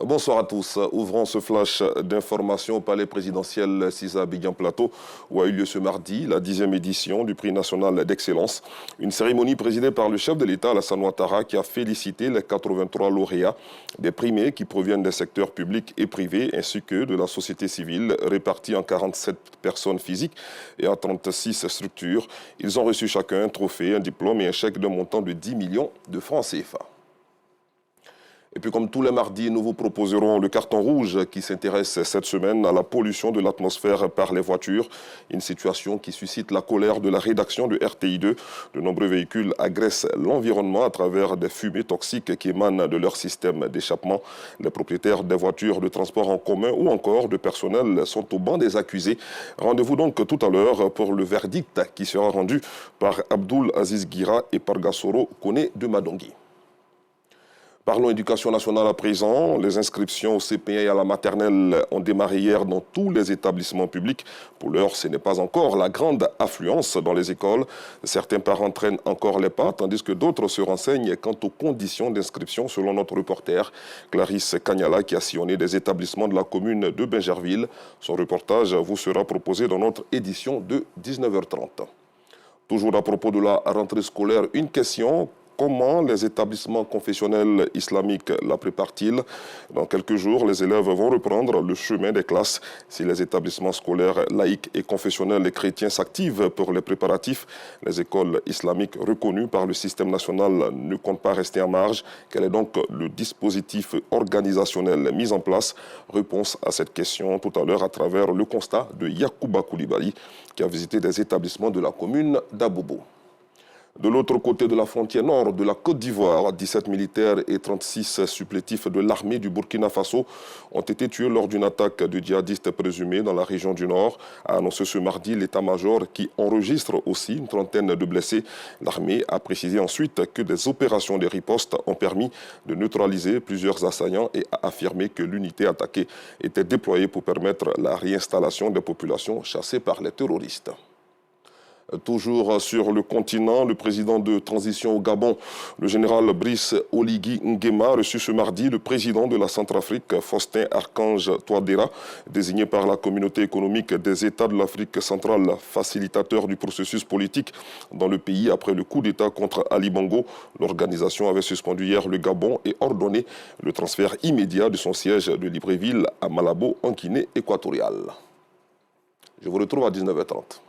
Bonsoir à tous. Ouvrons ce flash d'information au palais présidentiel Sisa Abidjan Plateau où a eu lieu ce mardi la 10e édition du prix national d'excellence. Une cérémonie présidée par le chef de l'État Alassane Ouattara qui a félicité les 83 lauréats des primés qui proviennent des secteurs publics et privés ainsi que de la société civile répartis en 47 personnes physiques et en 36 structures. Ils ont reçu chacun un trophée, un diplôme et un chèque d'un montant de 10 millions de francs CFA. Et puis comme tous les mardis, nous vous proposerons le carton rouge qui s'intéresse cette semaine à la pollution de l'atmosphère par les voitures. Une situation qui suscite la colère de la rédaction de RTI2. De nombreux véhicules agressent l'environnement à travers des fumées toxiques qui émanent de leur système d'échappement. Les propriétaires des voitures de transport en commun ou encore de personnel sont au banc des accusés. Rendez-vous donc tout à l'heure pour le verdict qui sera rendu par Abdoul Aziz Guira et par Gassoro Kone de Madongui. Parlons éducation nationale à présent. Les inscriptions au CP1 et à la maternelle ont démarré hier dans tous les établissements publics. Pour l'heure, ce n'est pas encore la grande affluence dans les écoles. Certains parents traînent encore les pas, tandis que d'autres se renseignent quant aux conditions d'inscription selon notre reporter Clarisse Kanyala qui a sillonné des établissements de la commune de Bingerville. Son reportage vous sera proposé dans notre édition de 19h30. Toujours à propos de la rentrée scolaire, une question. Comment les établissements confessionnels islamiques la préparent-ils? Dans quelques jours, les élèves vont reprendre le chemin des classes. Si les établissements scolaires laïcs et confessionnels et chrétiens s'activent pour les préparatifs, les écoles islamiques reconnues par le système national ne comptent pas rester en marge. Quel est donc le dispositif organisationnel mis en place? Réponse à cette question tout à l'heure à travers le constat de Yacouba Koulibaly qui a visité des établissements de la commune d'Abobo. De l'autre côté de la frontière nord de la Côte d'Ivoire, 17 militaires et 36 supplétifs de l'armée du Burkina Faso ont été tués lors d'une attaque de djihadistes présumés dans la région du Nord, a annoncé ce mardi l'état-major qui enregistre aussi une trentaine de blessés. L'armée a précisé ensuite que des opérations de riposte ont permis de neutraliser plusieurs assaillants et a affirmé que l'unité attaquée était déployée pour permettre la réinstallation des populations chassées par les terroristes. Toujours sur le continent, le président de transition au Gabon, le général Brice Oligui Nguema, a reçu ce mardi le président de la Centrafrique, Faustin Archange Touadéra, désigné par la communauté économique des États de l'Afrique centrale, facilitateur du processus politique dans le pays après le coup d'État contre Ali Bongo. L'organisation avait suspendu hier le Gabon et ordonné le transfert immédiat de son siège de Libreville à Malabo, en Guinée équatoriale. Je vous retrouve à 19h30.